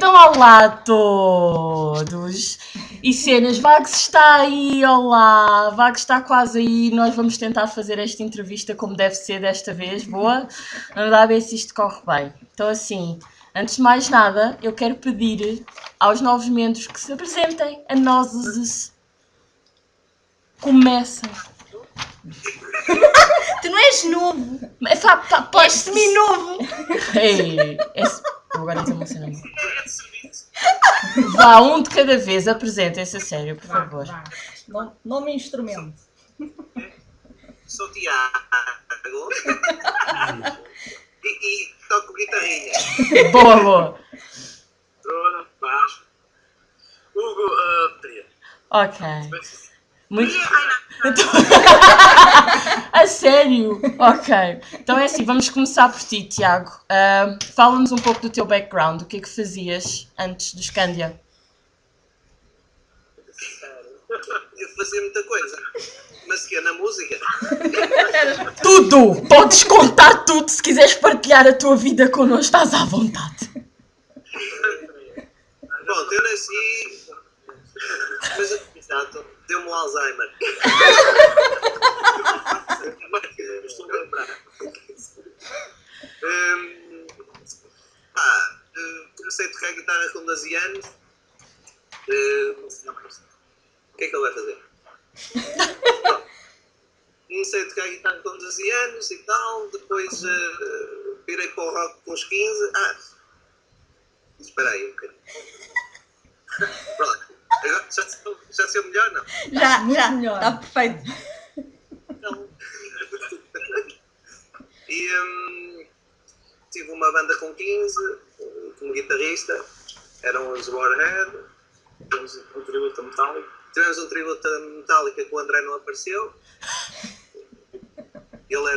Então, olá a todos! E cenas, Vagos está aí, olá! Vagos está quase aí, nós vamos tentar fazer esta entrevista como deve ser desta vez, boa? Vamos lá ver se isto corre bem. Então, assim, antes de mais nada, eu quero pedir aos novos membros que se apresentem a nós. Começa! Tu não és novo! És semi-novo! Ei, vou agora dizer uma cena boa. Vá, um de cada vez, apresentem-se a sério, por favor. Nome e instrumento. Sou Tiago e toco guitarrinha. Boa! Trono, baixo. Hugo, bateria. Ok. Muito... Então... A sério? Ok. Então é assim, vamos começar por ti, Tiago. Fala-nos um pouco do teu background, o que é que fazias antes do Scandia? Eu fazia muita coisa, mas que é na música. Tudo! Podes contar tudo, se quiseres partilhar a tua vida connosco, estás à vontade. Pronto, eu nasci, mas exato, deu-me um Alzheimer. Estou a lembrar. Comecei a tocar guitarra com 12 anos. O que é que ele vai fazer? Comecei a tocar guitarra com 12 anos e tal, depois virei para o rock com uns 15. Espera aí um bocadinho. Pronto. Agora, já saiu melhor, não? Já, está perfeito. Não. E tive uma banda com 15, como guitarrista, eram os Warhead, tivemos um tributo a Metallica. Tivemos um tributo a Metallica que o André não apareceu. Ele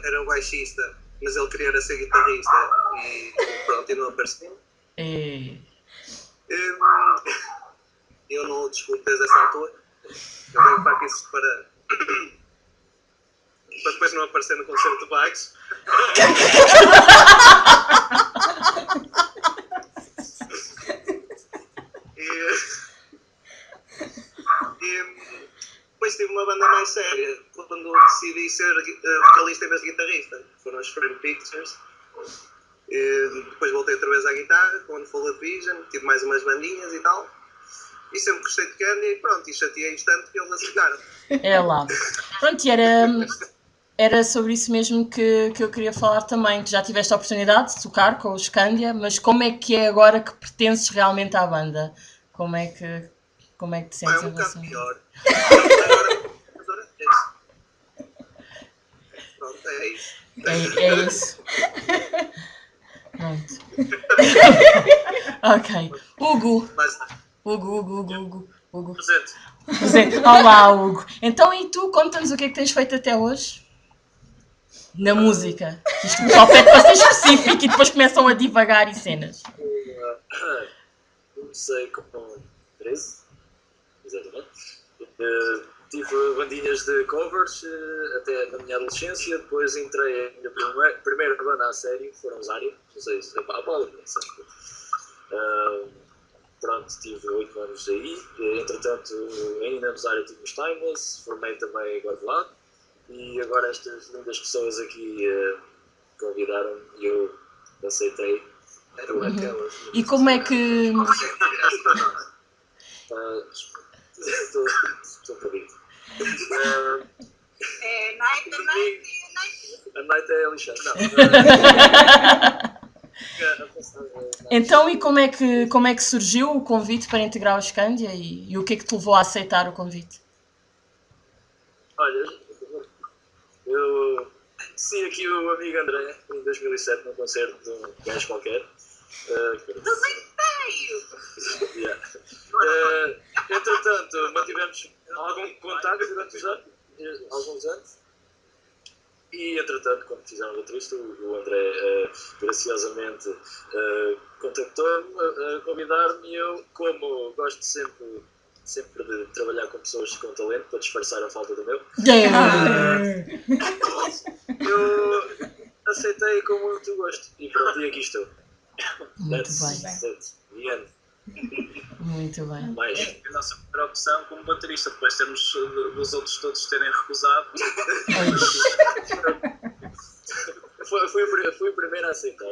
era o baixista, mas ele queria ser guitarrista e pronto, e não apareceu. Eu não o desculpo desde essa altura. Eu venho para aqui para depois não aparecer no concerto de Vagos. E depois tive uma banda mais séria quando decidi ser vocalista em vez de guitarrista. Foram os Frame Pictures. Depois voltei outra vez à guitarra com o Unfolded Vision, tive mais umas bandinhas e tal. E sempre gostei de Candy e pronto, e chateei-os tanto que eles aceitaram. É lá. Pronto, e era sobre isso mesmo que eu queria falar também. Tu já tiveste a oportunidade de tocar com o Scandia, mas como é que é agora que pertences realmente à banda? Como é que te sentes em relação? É um bocado pior. Agora é isso. Pronto, é isso. É isso. Pronto. Ok. Hugo. Hugo. Presente. Olá, Hugo. Então, e tu? Conta-nos o que é que tens feito até hoje? Na música. Isto só pede para ser específico e depois começam a divagar e cenas. Comecei com 13, exatamente. Tive bandinhas de covers até na minha adolescência. Depois entrei na minha primeira banda a sério, foram os Área. Não sei se é para a Paula, não sei. Pronto, tive 8 anos aí. Entretanto, ainda nos Área tive os Timeless, formei também agora de lado. E agora estas lindas pessoas aqui convidaram e eu aceitei. Eram aquelas. E como é que... Estou perdido. É Night. A Night é a Alexandre. Não. Então, e como é que surgiu o convite para integrar o Scandia e o que é que te levou a aceitar o convite? Olha, eu conheci aqui o amigo André em 2007 num concerto de um gajo qualquer. Entretanto, mantivemos algum contato durante alguns anos. E, entretanto, quando fizeram a entrevista, o André graciosamente contactou-me a convidar-me e eu, como gosto sempre de trabalhar com pessoas com talento para disfarçar a falta do meu, eu aceitei com muito gosto. E pronto, e aqui estou. Muito bem. Ian. Muito bem. Mais. A nossa primeira opção como baterista, depois temos dos outros todos terem recusado. Fui o primeiro a aceitar.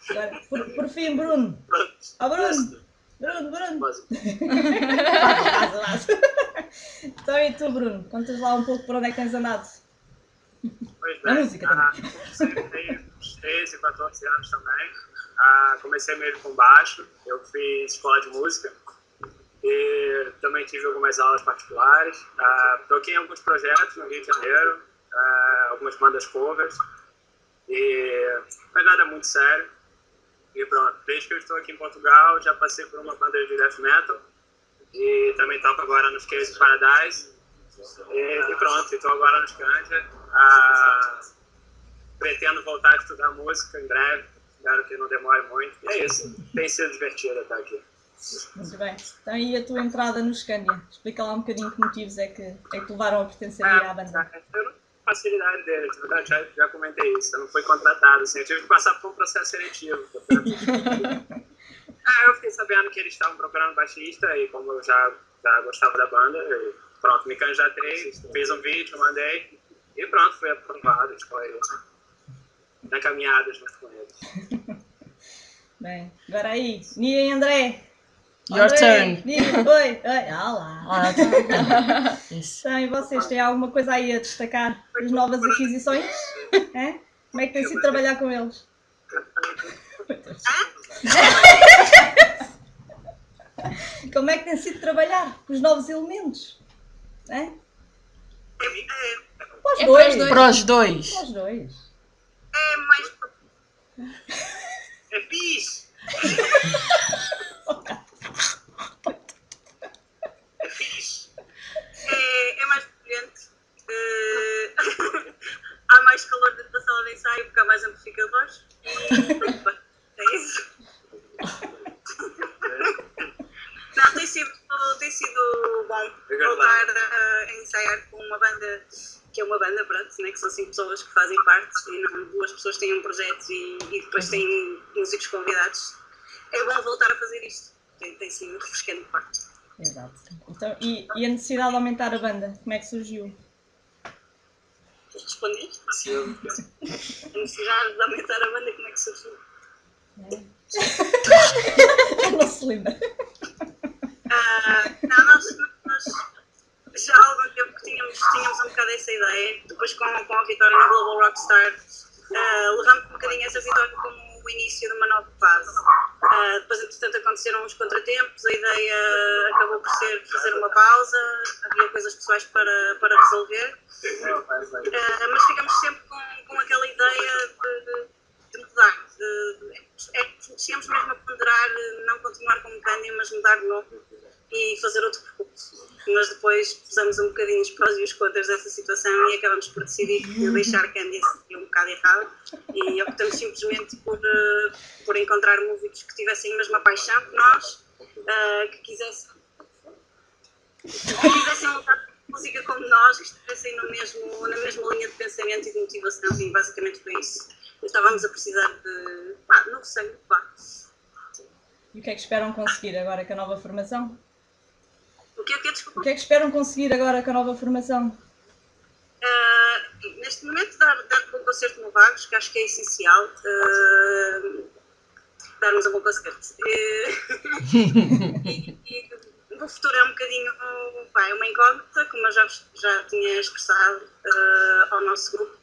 Agora, por fim, Bruno. Bruno! Bruno! Básico. Vaza. Então e tu, Bruno? Contas lá um pouco por onde é que tens andado? Pois Na bem, música também. comecei uns 13, 14 anos também. Comecei mesmo com baixo, eu fiz escola de música e também tive algumas aulas particulares. Toquei em alguns projetos no Rio de Janeiro, algumas bandas covers, e não é nada muito sério. E pronto, desde que eu estou aqui em Portugal, já passei por uma banda de death metal e também toco agora nos Case Paradise. E pronto, estou agora nos Canja. Pretendo voltar a estudar música em breve, espero que não demore muito. E é isso, tem sido divertido estar aqui. Muito bem. Então e a tua entrada no Scândia? Explica lá um bocadinho que motivos é que te levaram a pertencer à banda. Facilidade deles, na verdade, já comentei isso, eu não fui contratado, assim, eu tive que passar por um processo seletivo. Eu fiquei sabendo que eles estavam procurando baixista e como eu já gostava da banda, pronto, me candidatei, fiz um vídeo, mandei e pronto, fui aprovado, foi na caminhada junto com eles. Bem, agora aí, Nia e André. Your turn. Nia, oi. Olá. Isso. Então, e vocês têm alguma coisa aí a destacar das novas aquisições? É? Como é que tem sido trabalhar com eles? Como é que tem sido trabalhar com os novos elementos? É? Para os dois. Para os dois. Para os dois. É mais. É fixe! É fixe! É mais brilhante. Há mais calor dentro da sala de ensaio porque há mais amplificadores. E é isso. Não, tem sido bom voltar a ensaiar com uma banda que é uma banda, pronto, né, que são 5 pessoas que fazem parte e não 2 pessoas têm um projeto e depois têm músicos convidados. É bom voltar a fazer isto, tem sido refrescante parte. Exato. Então, e a necessidade de aumentar a banda, como é que surgiu? Respondi? A necessidade de aumentar a banda, como é que surgiu? Não se lembra. Não, nós já há algum tempo que tínhamos um bocado essa ideia, depois com a vitória na Global Rockstar, levamos um bocadinho essa vitória como o início de uma nova fase. Depois, entretanto, aconteceram uns contratempos, a ideia acabou por ser fazer uma pausa, havia coisas pessoais para resolver, mas ficamos sempre com aquela ideia de mudar. Chegamos mesmo a ponderar não continuar como Cândia, mas mudar de novo e fazer outro percurso. Mas depois pusemos um bocadinho os prós e os contras dessa situação e acabamos por decidir que deixar Cândia seria um bocado errado e optamos simplesmente por encontrar músicos que tivessem a mesma paixão que nós, que quisessem lutar por música como nós, que estivessem na mesma linha de pensamento e de motivação, e basicamente foi isso. Estávamos a precisar de novo sangue, E o que é que esperam conseguir agora com a nova formação? O que é que é, desculpa? O que é que esperam conseguir agora com a nova formação? Neste momento, dar um bom concerto no Vagos, que acho que é essencial. Darmos um bom concerto. E o futuro é um bocadinho uma incógnita, como eu já tinha expressado ao nosso grupo.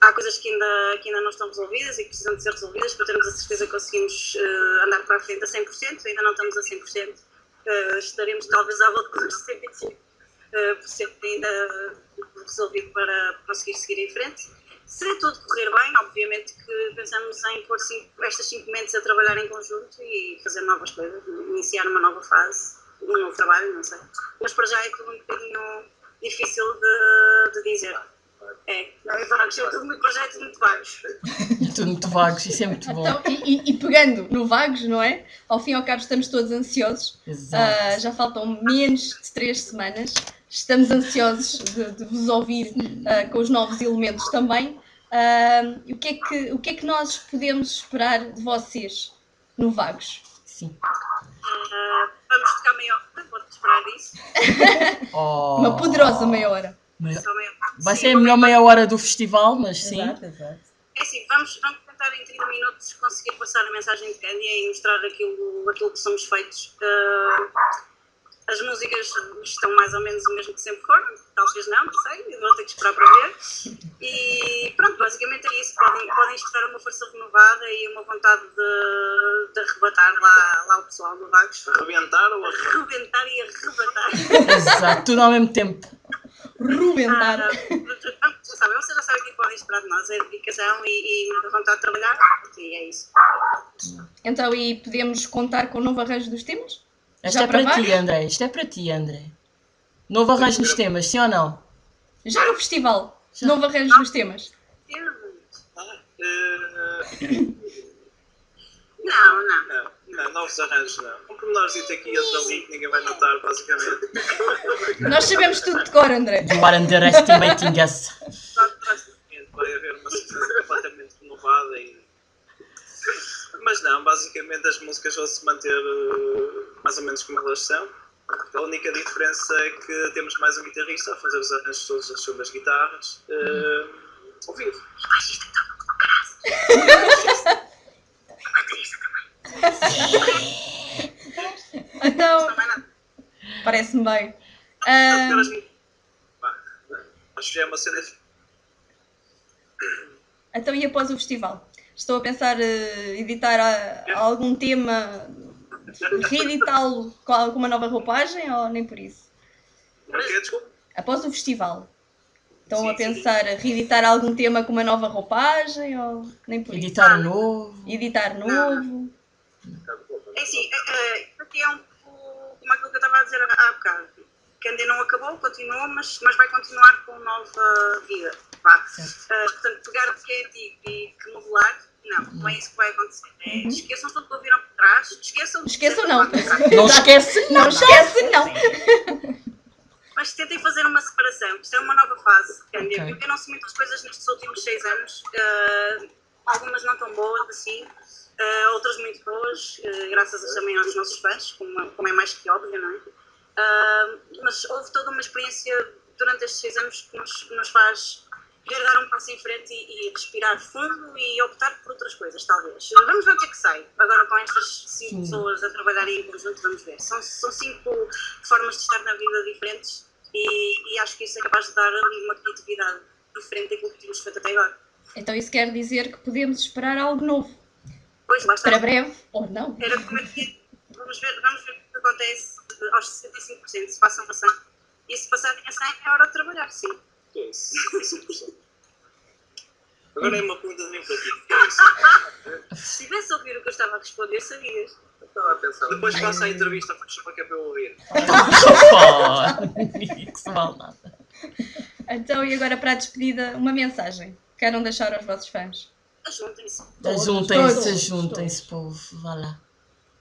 Há coisas que ainda não estão resolvidas e que precisam de ser resolvidas para termos a certeza que conseguimos andar para a frente a 100%. Ainda não estamos a 100%. Estaremos talvez à volta dos 65% ainda resolvido para conseguir seguir em frente. Se tudo correr bem, obviamente que pensamos em pôr estas 5 mentes a trabalhar em conjunto e fazer novas coisas, iniciar uma nova fase, um novo trabalho, não sei. Mas para já é tudo um bocadinho difícil de dizer. Não é vagos, é tudo muito projetos muito vagos. Tudo muito vagos, isso é muito bom. Então, e pegando no vagos, não é? Ao fim e ao cabo estamos todos ansiosos. Exato. Já faltam menos de 3 semanas. Estamos ansiosos de vos ouvir com os novos elementos também. E o que é que nós podemos esperar de vocês no Vagos? Sim. Vamos tocar meia hora, vou-te esperar isso. Oh. Uma poderosa meia hora. Só meia hora. Vai Sim, ser a melhor meia hora do festival, mas sim. Exato, exato. É assim, vamos tentar em 30 minutos conseguir passar a mensagem de Candia e mostrar aquilo que somos feitos. As músicas estão mais ou menos o mesmo que sempre foram, talvez não sei, vou ter que esperar para ver. E pronto, basicamente é isso. Podem esperar uma força renovada e uma vontade de arrebatar lá o pessoal do Vagos. Arrebentar ou Arrebentar e arrebatar. Exato, tudo ao mesmo tempo. Rubentar. Vocês já sabem o que podem esperar de nós, é dedicação e muita vontade de trabalhar, e é isso. Então, e podemos contar com o novo arranjo dos temas? Esta Já é para para ti, Vagos? André. Isto é para ti, André. Novo arranjo nos temas, sim ou não? Já no festival, novo arranjo dos temas. Não. Não, novos arranjos não. Um pormenorzito aqui e outro ali que ninguém vai notar, basicamente. Nós sabemos tudo de cor, André. You are underestimating us. Vai haver uma cena completamente renovada e... Mas não, basicamente as músicas vão se manter mais ou menos como elas são. A única diferença é que temos mais um guitarrista a fazer os arranjos todos sobre as guitarras ao vivo. Então, parece-me bem. Acho que é uma cena... Então, e após o festival? Estou a pensar editar algum tema, reeditá-lo com uma nova roupagem ou nem por isso? Desculpa. Após o festival, estão Sim, a pensar reeditar algum tema com uma nova roupagem ou nem por isso? Editar o novo. Editar novo? É assim, aqui é um pouco como aquilo que eu estava a dizer há bocado. Que ainda não acabou, continuou, mas vai continuar com nova vida. Portanto, pegar o que é antigo e remodelar, não é isso que vai acontecer. Esqueçam tudo que ouviram por trás, Esqueçam não. Não esquece, Não esquece, não. Mas tentem fazer uma separação, isto é uma nova fase. Ok. Viram-se muitas coisas nestes últimos 6 anos, algumas não tão boas assim, outras muito boas, graças também aos nossos fãs, como é mais que óbvio, não é? Mas houve toda uma experiência durante estes 6 anos que nos faz querer dar um passo em frente e respirar fundo e optar por outras coisas, talvez. Vamos ver o que é que sai. Agora com estas 5 pessoas a trabalharem em conjunto, vamos ver. São 5 formas de estar na vida diferentes e acho que isso é capaz de dar ali uma criatividade diferente daquilo que tínhamos feito até agora. Então isso quer dizer que podemos esperar algo novo. Pois, lá está. Para breve, ou não. Era como é que vamos ver o que acontece aos 65%, se passam a 100%. E se passarem a 100, é hora de trabalhar, sim. Que é isso? 5%. Agora é uma pergunta de para ti. Se tivesse a ouvir o que eu estava a responder, sabias. Eu estava a pensar. Depois passa a entrevista, porque chama que é para eu ouvir. Que se vale nada. Então, e agora para a despedida, uma mensagem. Queiram deixar aos vossos fãs? Ajuntem-se. Ajuntem-se, povo. Vá lá.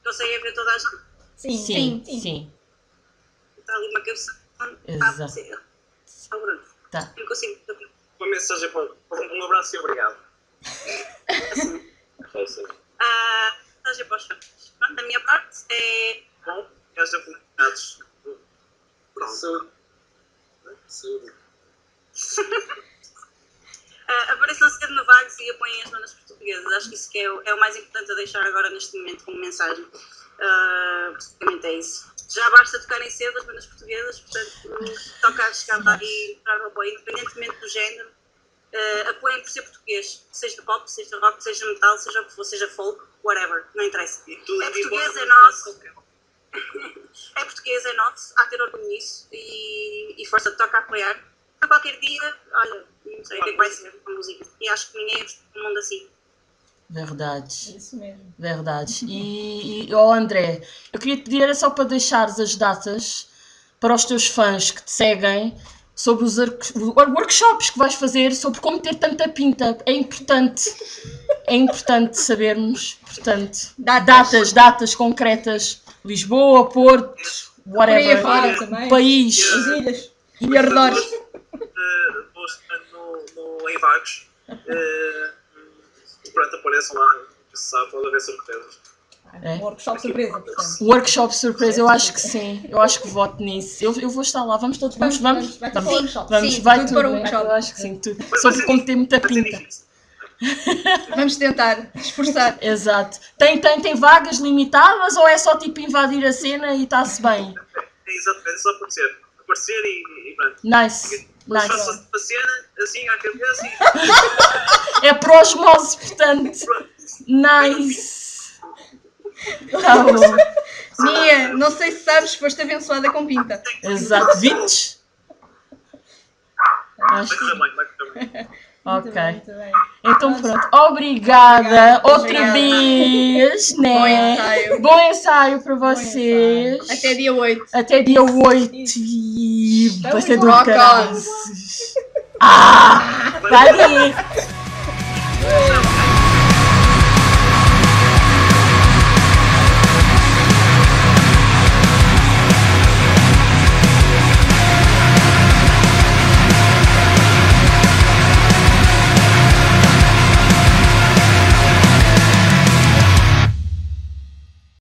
Eu sei a ver toda a gente. Sim. Está ali uma cabeça. Exato. Tá. Não consigo. Uma mensagem para um abraço e obrigado. Mensagem para os fãs. Da minha parte é. Bom, esta felicidades. Pronto. Saúde. Apareçam cedo no Vagos e apoiem as bandas portuguesas. Acho que isso que é o mais importante a deixar agora neste momento como mensagem. Basicamente é isso. Já basta tocarem cedo as bandas portuguesas, portanto toca a chegar lá e entrar no apoio, independentemente do género. Apoiem por ser português, seja pop, seja rock, seja metal, seja o que for, seja folk, whatever, não interessa. É português, é nosso. É português, é nosso, há de ter orgulho nisso e força, toca a apoiar. A qualquer dia, olha, não sei o que é que vai ser com a música. E acho que ninguém é um mundo assim. Verdade. Isso mesmo. Verdade. E André, eu queria te pedir, era só para deixares as datas para os teus fãs que te seguem sobre os workshops que vais fazer sobre como ter tanta pinta. É importante sabermos, portanto, datas concretas. Lisboa, Porto, whatever, fora também. país, As ilhas. e arredores. Em Vagos, E pronto, apareçam lá, se sabe, pode haver surpresas. É. Um workshop surpresa, portanto. Workshop surpresa, eu acho que sim. Eu acho que voto nisso. Eu vou estar lá. Vamos todos. Vamos. Vai para o workshop. Vamos, Sim, vai tudo tudo. para o Né? workshop. Eu acho que sim, tudo. Sobre como ter muita pinta. Vamos tentar esforçar. Exato. Tem vagas limitadas ou é só tipo invadir a cena e está-se bem? É exatamente, é só aparecer. Aparecer e pronto. Nice. Mas Nice. faço a cena, assim, à cabeça e É por osmose, portanto. pronto. Nice. Tá bom. Mia, não sei se sabes, foste abençoada com pinta. Exato. Vites? Vai Acho que correr bem, vai correr bem. ok. Muito bem. Então pronto, obrigada outra Obrigada. vez, né? Bom ensaio. Bom ensaio para vocês. Até dia 8. Até dia 8 e vai ser do Rock on. caralho. Ah! Tá ali.